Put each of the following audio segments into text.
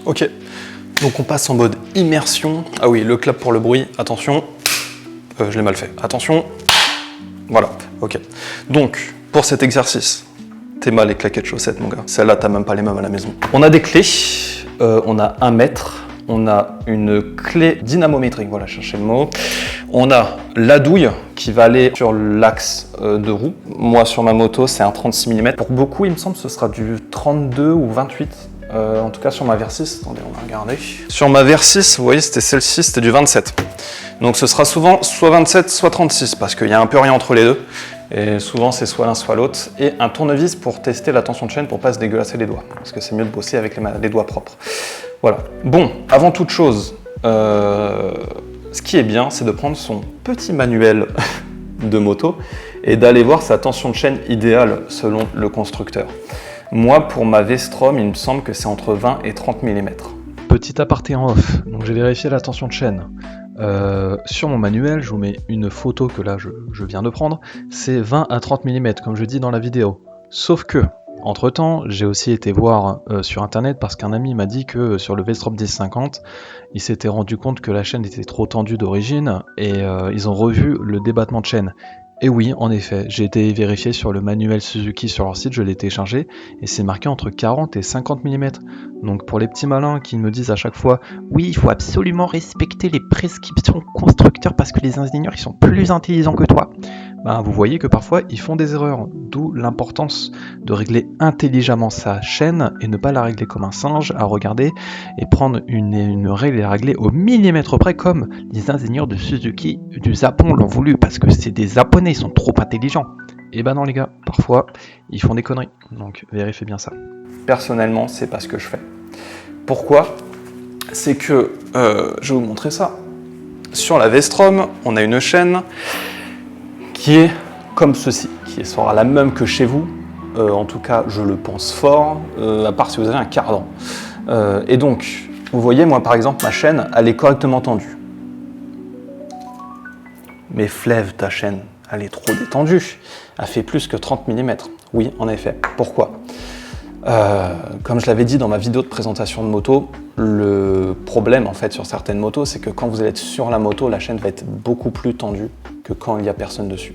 Ok, donc on passe en mode immersion. Ah oui, le clap pour le bruit, attention. Je l'ai mal fait, attention. Voilà, ok. Donc, pour cet exercice, t'es mal les claquettes chaussettes, mon gars. Celle-là, t'as même pas les mêmes à la maison. On a des clés, on a 1 mètre. On a une clé dynamométrique, voilà, cherchez le mot. On a la douille qui va aller sur l'axe de roue. Moi, sur ma moto, c'est un 36 mm. Pour beaucoup, il me semble, ce sera du 32 ou 28. En tout cas, sur ma Versys, attendez, on va regarder. Sur ma Versys, vous voyez, c'était celle-ci, c'était du 27. Donc, ce sera souvent soit 27, soit 36, parce qu'il y a un peu rien entre les deux. Et souvent, c'est soit l'un, soit l'autre. Et un tournevis pour tester la tension de chaîne pour pas se dégueulasser les doigts. Parce que c'est mieux de bosser avec les doigts propres. Voilà. Bon, avant toute chose, ce qui est bien, c'est de prendre son petit manuel de moto et d'aller voir sa tension de chaîne idéale selon le constructeur. Moi, pour ma V-Strom, il me semble que c'est entre 20 et 30 mm. Petit aparté en off, donc j'ai vérifié la tension de chaîne. Sur mon manuel, je vous mets une photo que là je viens de prendre, c'est 20 à 30 mm comme je dis dans la vidéo. Sauf que, entre temps, j'ai aussi été voir sur internet parce qu'un ami m'a dit que sur le V-Strom 1050, il s'était rendu compte que la chaîne était trop tendue d'origine et ils ont revu le débattement de chaîne. Et oui, en effet, j'ai été vérifié sur le manuel Suzuki sur leur site, je l'ai téléchargé, et c'est marqué entre 40 et 50 mm. Donc pour les petits malins qui me disent à chaque fois « Oui, il faut absolument respecter les prescriptions constructeurs parce que les ingénieurs ils sont plus intelligents que toi », ben, vous voyez que parfois ils font des erreurs, d'où l'importance de régler intelligemment sa chaîne et ne pas la régler comme un singe à regarder et prendre une règle et la régler au millimètre près comme les ingénieurs de Suzuki du Japon l'ont voulu parce que c'est des Japonais, ils sont trop intelligents. Et ben non les gars, parfois ils font des conneries, donc vérifiez bien ça. Personnellement, c'est pas ce que je fais. Pourquoi? C'est que, je vais vous montrer ça. Sur la V-Strom, on a une chaîne qui est comme ceci, qui sera la même que chez vous, en tout cas je le pense fort, à part si vous avez un cardan. Et donc, vous voyez, moi par exemple, ma chaîne, elle est correctement tendue. Mais flève ta chaîne, elle est trop détendue, elle fait plus que 30 mm. Oui, en effet. Pourquoi? Comme je l'avais dit dans ma vidéo de présentation de moto, le problème en fait sur certaines motos, c'est que quand vous allez être sur la moto, la chaîne va être beaucoup plus tendue que quand il n'y a personne dessus.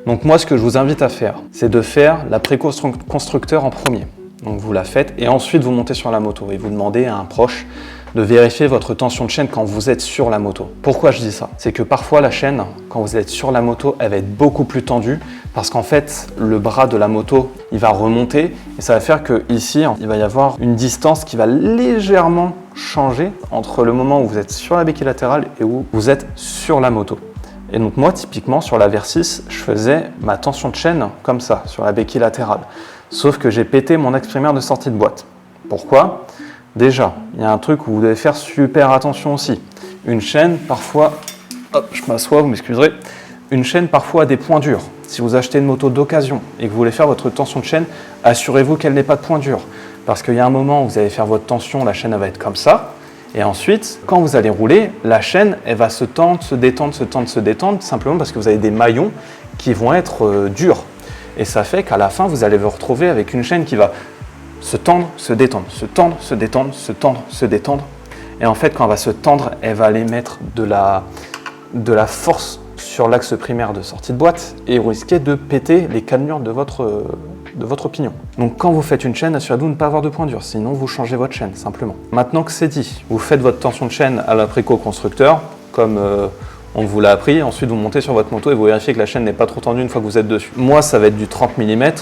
Donc moi, ce que je vous invite à faire, c'est de faire la pré-constructeur en premier. Donc vous la faites et ensuite vous montez sur la moto et vous demandez à un proche de vérifier votre tension de chaîne quand vous êtes sur la moto. Pourquoi je dis ça? C'est que parfois la chaîne, quand vous êtes sur la moto, elle va être beaucoup plus tendue parce qu'en fait, le bras de la moto, il va remonter et ça va faire que ici, il va y avoir une distance qui va légèrement changer entre le moment où vous êtes sur la béquille latérale et où vous êtes sur la moto. Et donc moi, typiquement, sur la Versys, je faisais ma tension de chaîne comme ça, sur la béquille latérale. Sauf que j'ai pété mon ex-primaire de sortie de boîte. Pourquoi? Déjà, il y a un truc où vous devez faire super attention aussi. Une chaîne, parfois, hop, je m'assois, vous m'excuserez, une chaîne parfois a des points durs. Si vous achetez une moto d'occasion et que vous voulez faire votre tension de chaîne, assurez-vous qu'elle n'ait pas de points durs. Parce qu'il y a un moment où vous allez faire votre tension, la chaîne elle va être comme ça. Et ensuite, quand vous allez rouler, la chaîne elle va se tendre, se détendre, se tendre, se détendre, simplement parce que vous avez des maillons qui vont être durs. Et ça fait qu'à la fin, vous allez vous retrouver avec une chaîne qui va se tendre, se détendre, se tendre, se détendre, se tendre, se détendre. Et en fait, quand elle va se tendre, elle va aller mettre de la force sur l'axe primaire de sortie de boîte et vous risquez de péter les cannelures de votre pignon. Donc quand vous faites une chaîne, assurez-vous de ne pas avoir de point dur, sinon vous changez votre chaîne simplement. Maintenant que c'est dit, vous faites votre tension de chaîne à la préco-constructeur, comme on vous l'a appris, ensuite vous montez sur votre moto et vous vérifiez que la chaîne n'est pas trop tendue une fois que vous êtes dessus. Moi, ça va être du 30 mm.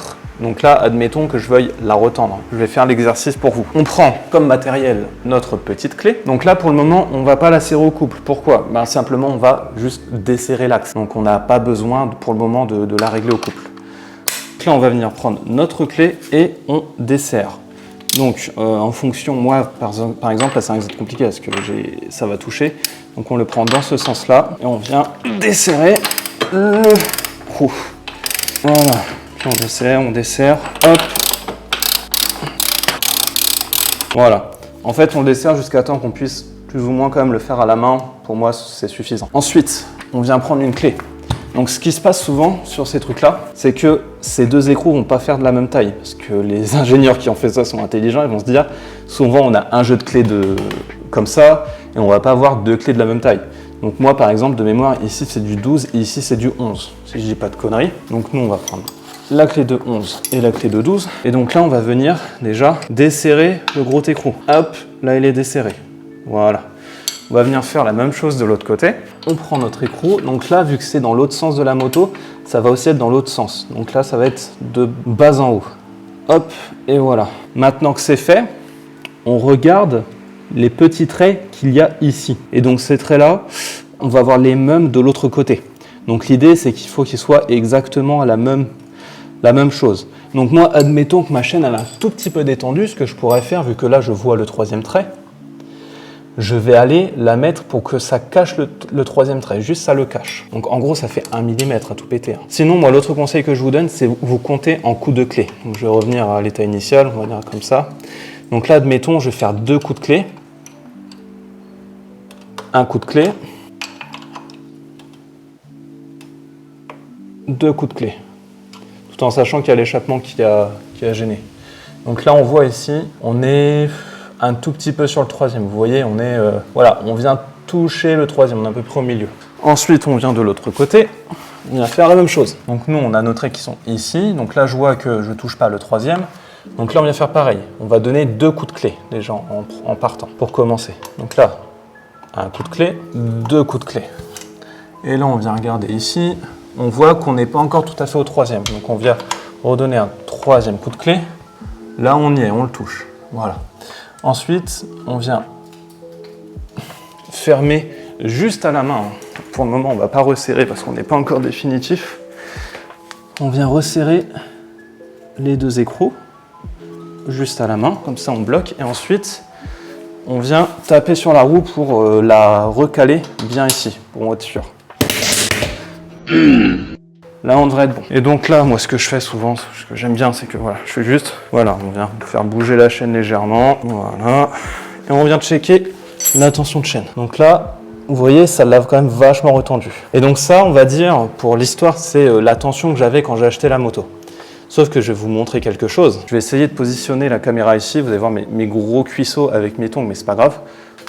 Donc là, admettons que je veuille la retendre. Je vais faire l'exercice pour vous. On prend comme matériel notre petite clé. Donc là, pour le moment, on ne va pas la serrer au couple. Pourquoi? Simplement, on va juste desserrer l'axe. Donc on n'a pas besoin pour le moment de la régler au couple. Donc là, on va venir prendre notre clé et on desserre. Donc en fonction, moi par exemple, là c'est un exercice compliqué parce que ça va toucher. Donc on le prend dans ce sens-là et on vient desserrer le trou. Voilà. On dessert, hop. Voilà. En fait, on le dessert jusqu'à temps qu'on puisse plus ou moins quand même le faire à la main. Pour moi, c'est suffisant. Ensuite, on vient prendre une clé. Donc, ce qui se passe souvent sur ces trucs-là, c'est que ces deux écrous vont pas faire de la même taille. Parce que les ingénieurs qui ont fait ça sont intelligents, ils vont se dire, Souvent, on a un jeu de clés comme ça, et on va pas avoir deux clés de la même taille. Donc moi, par exemple, de mémoire, ici c'est du 12 et ici c'est du 11, si je dis pas de conneries. Donc nous, on va prendre la clé de 11 et la clé de 12. Et donc là, on va venir déjà desserrer le gros écrou. Hop, là, il est desserré. Voilà. On va venir faire la même chose de l'autre côté. On prend notre écrou. Donc là, vu que c'est dans l'autre sens de la moto, ça va aussi être dans l'autre sens. Donc là, ça va être de bas en haut. Hop, et voilà. Maintenant que c'est fait, on regarde les petits traits qu'il y a ici. Et donc ces traits-là, on va avoir les mêmes de l'autre côté. Donc l'idée, c'est qu'il faut qu'ils soient exactement à la même chose. Donc moi, admettons que ma chaîne elle a un tout petit peu détendu, ce que je pourrais faire, vu que là, je vois le troisième trait, je vais aller la mettre pour que ça cache le troisième trait, juste ça le cache. Donc en gros, ça fait 1 mm à tout péter. Sinon, moi, l'autre conseil que je vous donne, c'est vous comptez en coups de clé. Donc je vais revenir à l'état initial, on va dire comme ça. Donc là, admettons, je vais faire 2 coups de clé. Un coup de clé. 2 coups de clé. Tout en sachant qu'il y a l'échappement qui a gêné. Donc là, on voit ici, on est un tout petit peu sur le troisième. Vous voyez, on est, voilà, on vient toucher le troisième, on est à peu près au milieu. Ensuite, on vient de l'autre côté, on vient faire la même chose. Donc nous, on a nos traits qui sont ici. Donc là, je vois que je ne touche pas le troisième. Donc là, on vient faire pareil. On va donner 2 coups de clé déjà en partant pour commencer. Donc là, un coup de clé, 2 coups de clé. Et là, on vient regarder ici. On voit qu'on n'est pas encore tout à fait au troisième. Donc on vient redonner un troisième coup de clé. Là, on y est, on le touche. Voilà. Ensuite, on vient fermer juste à la main. Pour le moment, on ne va pas resserrer parce qu'on n'est pas encore définitif. On vient resserrer les 2 écrous juste à la main, comme ça on bloque. Et ensuite, on vient taper sur la roue pour la recaler bien ici, pour être sûr. Là, on devrait être bon. Et donc là, moi, ce que je fais souvent, ce que j'aime bien, c'est que voilà, je fais juste, voilà, on vient faire bouger la chaîne légèrement, voilà, et on vient checker la tension de chaîne. Donc là, vous voyez, ça l'a quand même vachement retendu. Et donc ça, on va dire, pour l'histoire, c'est la tension que j'avais quand j'ai acheté la moto. Sauf que je vais vous montrer quelque chose. Je vais essayer de positionner la caméra ici. Vous allez voir mes gros cuisseaux avec mes tongs, mais c'est pas grave.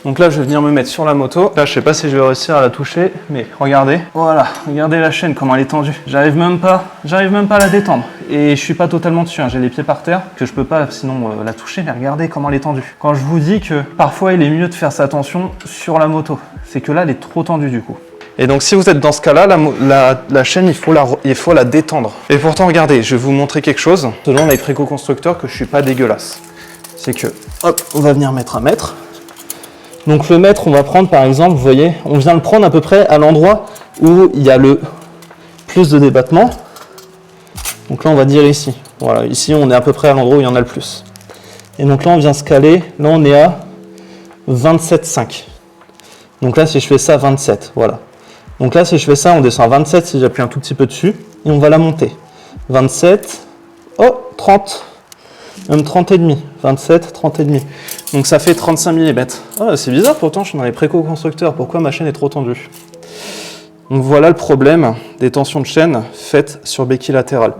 Donc là, je vais venir me mettre sur la moto. Là, je sais pas si je vais réussir à la toucher, mais regardez. Voilà, regardez la chaîne, comment elle est tendue. J'arrive même pas à la détendre. Et je suis pas totalement dessus, hein. J'ai les pieds par terre, que je peux pas sinon la toucher, mais regardez comment elle est tendue. Quand je vous dis que parfois, il est mieux de faire sa tension sur la moto, c'est que là, elle est trop tendue du coup. Et donc si vous êtes dans ce cas-là, la chaîne, il faut la détendre. Et pourtant, regardez, je vais vous montrer quelque chose, selon les préco-constructeurs, que je suis pas dégueulasse. C'est que, hop, on va venir mettre un mètre. Donc le mètre, on va prendre par exemple, vous voyez, on vient le prendre à peu près à l'endroit où il y a le plus de débattement. Donc là, on va dire ici. Voilà, ici, on est à peu près à l'endroit où il y en a le plus. Et donc là, on vient se caler. Là, on est à 27,5. Donc là, si je fais ça, 27, voilà. Donc là, si je fais ça, on descend à 27 si j'appuie un tout petit peu dessus. Et on va la monter. 27, oh, 30. Même 30 et demi. 27, 30 et demi. Donc ça fait 35 mm. Ah, c'est bizarre, pourtant, je suis dans les préco-constructeurs. Pourquoi ma chaîne est trop tendue? Donc voilà le problème des tensions de chaîne faites sur béquille latérale.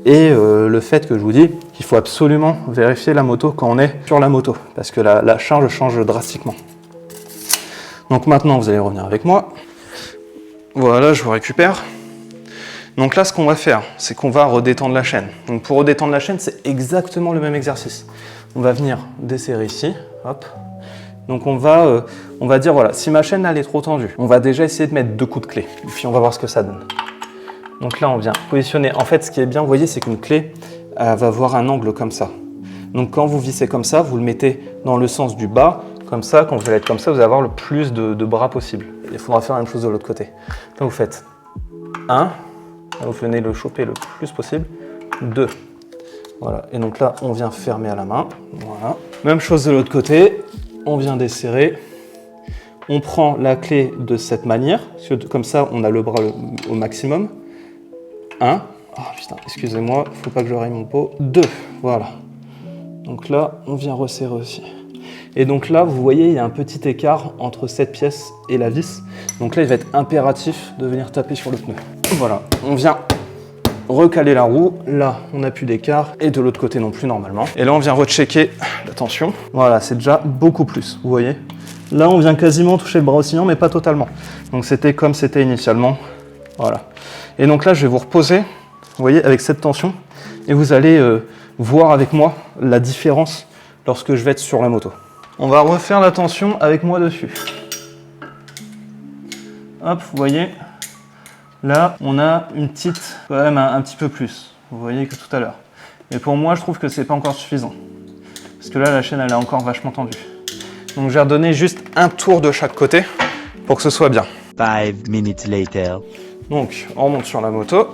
Et le fait que je vous dis qu'il faut absolument vérifier la moto quand on est sur la moto. Parce que la charge change drastiquement. Donc maintenant, vous allez revenir avec moi. Voilà, je vous récupère. Donc là, ce qu'on va faire, c'est qu'on va redétendre la chaîne. Donc pour redétendre la chaîne, c'est exactement le même exercice. On va venir desserrer ici, hop. Donc on va dire, voilà, si ma chaîne elle est trop tendue, on va déjà essayer de mettre 2 coups de clé. Et puis on va voir ce que ça donne. Donc là, on vient positionner. En fait, ce qui est bien, vous voyez, c'est qu'une clé va avoir un angle comme ça. Donc quand vous vissez comme ça, vous le mettez dans le sens du bas. Comme ça, quand vous allez être comme ça, vous allez avoir le plus de bras possible. Il faudra faire la même chose de l'autre côté. Là, vous faites 1. Vous venez le choper le plus possible. 2. Voilà. Et donc là, on vient fermer à la main. Voilà. Même chose de l'autre côté. On vient desserrer. On prend la clé de cette manière. Comme ça, on a le bras au maximum. 1. Oh putain, excusez-moi, il ne faut pas que je raye mon pot. 2. Voilà. Donc là, on vient resserrer aussi. Et donc là, vous voyez, il y a un petit écart entre cette pièce et la vis. Donc là, il va être impératif de venir taper sur le pneu. Voilà, on vient recaler la roue. Là, on n'a plus d'écart et de l'autre côté non plus normalement. Et là, on vient rechecker la tension. Voilà, c'est déjà beaucoup plus, vous voyez. Là, on vient quasiment toucher le bras oscillant, mais pas totalement. Donc, c'était comme c'était initialement. Voilà. Et donc là, je vais vous reposer, vous voyez, avec cette tension. Et vous allez voir avec moi la différence lorsque je vais être sur la moto. On va refaire la tension avec moi dessus. Hop, vous voyez, là, on a une petite, quand même un petit peu plus, vous voyez, que tout à l'heure. Mais pour moi, je trouve que c'est pas encore suffisant. Parce que là, la chaîne, elle est encore vachement tendue. Donc, je vais redonner juste un tour de chaque côté pour que ce soit bien. 5 minutes later. Donc, on remonte sur la moto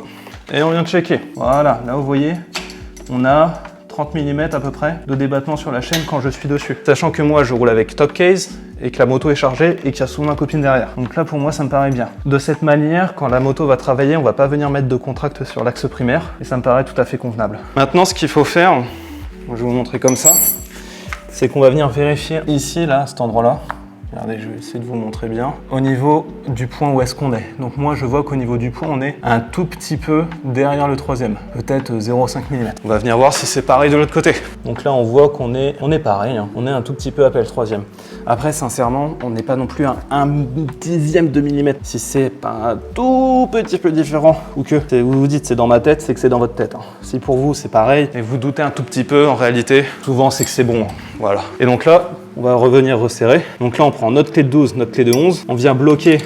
et on vient checker. Voilà, là, vous voyez, on a 30 mm à peu près de débattement sur la chaîne quand je suis dessus. Sachant que moi, je roule avec top case et que la moto est chargée et qu'il y a souvent ma copine derrière. Donc là, pour moi, ça me paraît bien. De cette manière, quand la moto va travailler, on va pas venir mettre de contract sur l'axe primaire et ça me paraît tout à fait convenable. Maintenant, ce qu'il faut faire, je vais vous montrer comme ça, c'est qu'on va venir vérifier ici, là, à cet endroit-là. Regardez, je vais essayer de vous montrer bien. Au niveau du point où est-ce qu'on est. Donc moi, je vois qu'au niveau du point, on est un tout petit peu derrière le troisième. Peut-être 0,5 mm. On va venir voir si c'est pareil de l'autre côté. Donc là, on voit qu'on est pareil. Hein. On est un tout petit peu après le troisième. Après, sincèrement, on n'est pas non plus un dixième de millimètre. Si c'est pas un tout petit peu différent ou que vous vous dites c'est dans ma tête, c'est que c'est dans votre tête. Hein. Si pour vous, c'est pareil et vous doutez un tout petit peu, en réalité, souvent, c'est que c'est bon. Hein. Voilà. Et donc là, on va revenir resserrer. Donc là, on prend notre clé de 12, notre clé de 11. On vient bloquer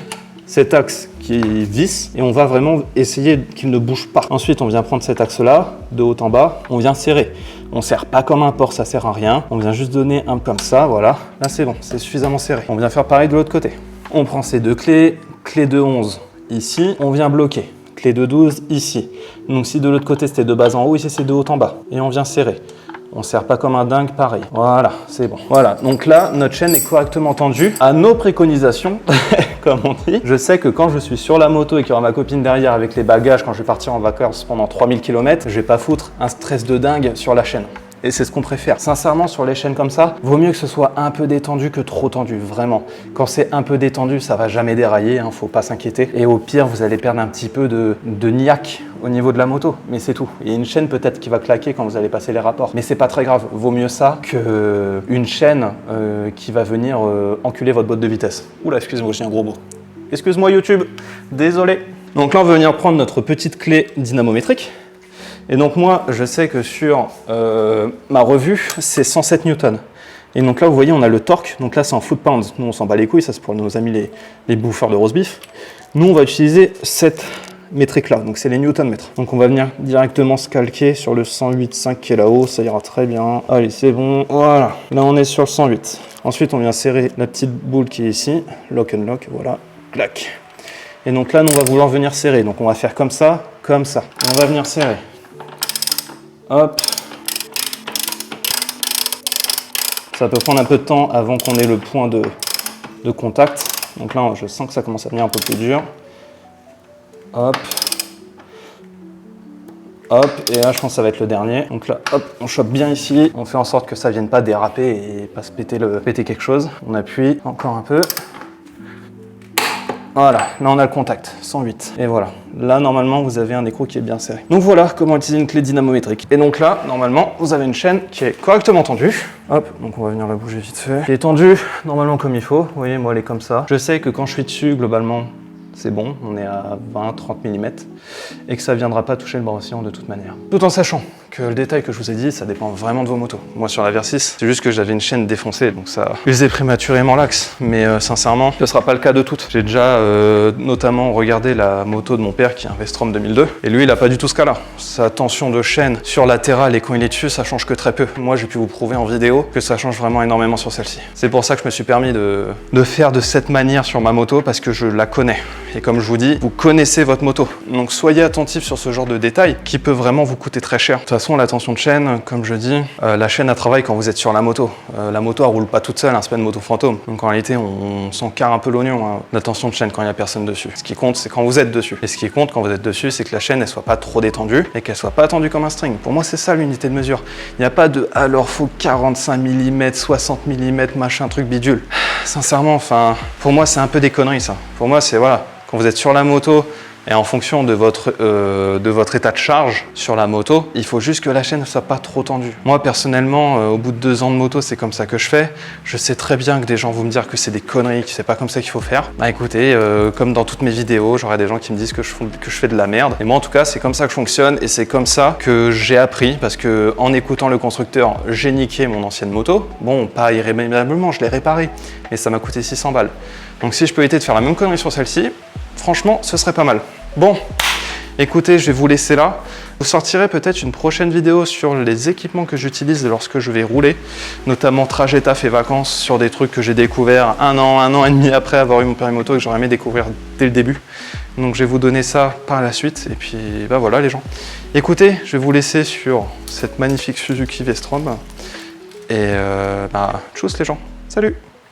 cet axe qui visse et on va vraiment essayer qu'il ne bouge pas. Ensuite, on vient prendre cet axe-là, de haut en bas. On vient serrer. On serre pas comme un porc, ça sert à rien. On vient juste donner un comme ça, voilà. Là, c'est bon, c'est suffisamment serré. On vient faire pareil de l'autre côté. On prend ces deux clés, clé de 11 ici. On vient bloquer. Clé de 12 ici. Donc si de l'autre côté, c'était de bas en haut, ici, c'est de haut en bas. Et on vient serrer. On serre pas comme un dingue, pareil. Voilà, c'est bon. Voilà, donc là, notre chaîne est correctement tendue. À nos préconisations, comme on dit. Je sais que quand je suis sur la moto et qu'il y aura ma copine derrière avec les bagages, quand je vais partir en vacances pendant 3000 km, je vais pas foutre un stress de dingue sur la chaîne. Et c'est ce qu'on préfère. Sincèrement, sur les chaînes comme ça, vaut mieux que ce soit un peu détendu que trop tendu, vraiment. Quand c'est un peu détendu, ça va jamais dérailler, hein, faut pas s'inquiéter. Et au pire, vous allez perdre un petit peu de niaque au niveau de la moto, mais c'est tout. Il y a une chaîne peut-être qui va claquer quand vous allez passer les rapports, mais c'est pas très grave. Vaut mieux ça qu'une chaîne qui va venir enculer votre boîte de vitesse. Oula, excuse-moi, j'ai un gros mot. Excuse-moi YouTube, désolé. Donc là, on va venir prendre notre petite clé dynamométrique. Et donc moi, je sais que sur ma revue, c'est 107 newtons. Et donc là, vous voyez, on a le torque. Donc là, c'est en foot-pounds. Nous, on s'en bat les couilles. Ça, c'est pour nos amis les bouffeurs de roast beef. Nous, on va utiliser cette métrique-là. Donc, c'est les newton-mètres. Donc, on va venir directement se calquer sur le 108,5 qui est là-haut. Ça ira très bien. Allez, c'est bon. Voilà. Là, on est sur le 108. Ensuite, on vient serrer la petite boule qui est ici. Lock and lock. Voilà. Clac. Et donc là, nous, on va vouloir venir serrer. Donc, on va faire comme ça, comme ça. Et on va venir serrer. Hop. Ça peut prendre un peu de temps avant qu'on ait le point de contact. Donc là, je sens que ça commence à devenir un peu plus dur. Hop. Hop. Et là, je pense que ça va être le dernier. Donc là, hop, on chope bien ici. On fait en sorte que ça ne vienne pas déraper et pas se péter quelque chose. On appuie encore un peu. Voilà, là on a le contact, 108. Et voilà, là normalement vous avez un écrou qui est bien serré. Donc voilà comment utiliser une clé dynamométrique. Et donc là, normalement, vous avez une chaîne qui est correctement tendue. Hop, donc on va venir la bouger vite fait. Elle est tendue normalement comme il faut. Vous voyez, moi elle est comme ça. Je sais que quand je suis dessus, globalement, c'est bon. On est à 20-30 mm. Et que ça ne viendra pas toucher le bras oscillant de toute manière. Tout en sachant que le détail que je vous ai dit, ça dépend vraiment de vos motos. Moi sur la Versys, c'est juste que j'avais une chaîne défoncée, donc ça usait prématurément l'axe. Mais sincèrement, ce ne sera pas le cas de toutes. J'ai déjà notamment regardé la moto de mon père qui est un Vestrom 2002, et lui il n'a pas du tout ce cas-là. Sa tension de chaîne sur latérale et quand il est dessus, ça change que très peu. Moi j'ai pu vous prouver en vidéo que ça change vraiment énormément sur celle-ci. C'est pour ça que je me suis permis de faire de cette manière sur ma moto, parce que je la connais. Et comme je vous dis, vous connaissez votre moto. Donc soyez attentifs sur ce genre de détails qui peut vraiment vous coûter très cher. De toute façon, la tension de chaîne, comme je dis, la chaîne elle travaille quand vous êtes sur la moto. La moto elle roule pas toute seule, hein, c'est pas une moto fantôme. Donc en réalité, on s'en carre un peu l'oignon, hein, la tension de chaîne quand il n'y a personne dessus. Ce qui compte, c'est quand vous êtes dessus. Et ce qui compte quand vous êtes dessus, c'est que la chaîne elle soit pas trop détendue et qu'elle soit pas tendue comme un string. Pour moi, c'est ça l'unité de mesure. Il n'y a pas de alors faut 45 mm, 60 mm, machin, truc bidule. Sincèrement, enfin, pour moi, c'est un peu des conneries ça. Pour moi, c'est voilà. Quand vous êtes sur la moto, Et en fonction de votre état de charge sur la moto, il faut juste que la chaîne ne soit pas trop tendue. Moi personnellement, au bout de 2 ans de moto, c'est comme ça que je fais. Je sais très bien que des gens vont me dire que c'est des conneries, que c'est pas comme ça qu'il faut faire. Bah écoutez, comme dans toutes mes vidéos, j'aurai des gens qui me disent que je fais de la merde. Et moi en tout cas, c'est comme ça que je fonctionne et c'est comme ça que j'ai appris, parce que en écoutant le constructeur, j'ai niqué mon ancienne moto. Bon, pas irrémédiablement, je l'ai réparée, mais ça m'a coûté 600 balles. Donc si je peux éviter de faire la même connerie sur celle-ci, franchement, ce serait pas mal. Bon, écoutez, je vais vous laisser là. Vous sortirez peut-être une prochaine vidéo sur les équipements que j'utilise lorsque je vais rouler, notamment trajet taf et vacances, sur des trucs que j'ai découvert un an et demi après avoir eu mon permis moto et que j'aurais aimé découvrir dès le début. Donc je vais vous donner ça par la suite et puis bah voilà les gens. Écoutez, je vais vous laisser sur cette magnifique Suzuki V-Strom et tchuss les gens, salut!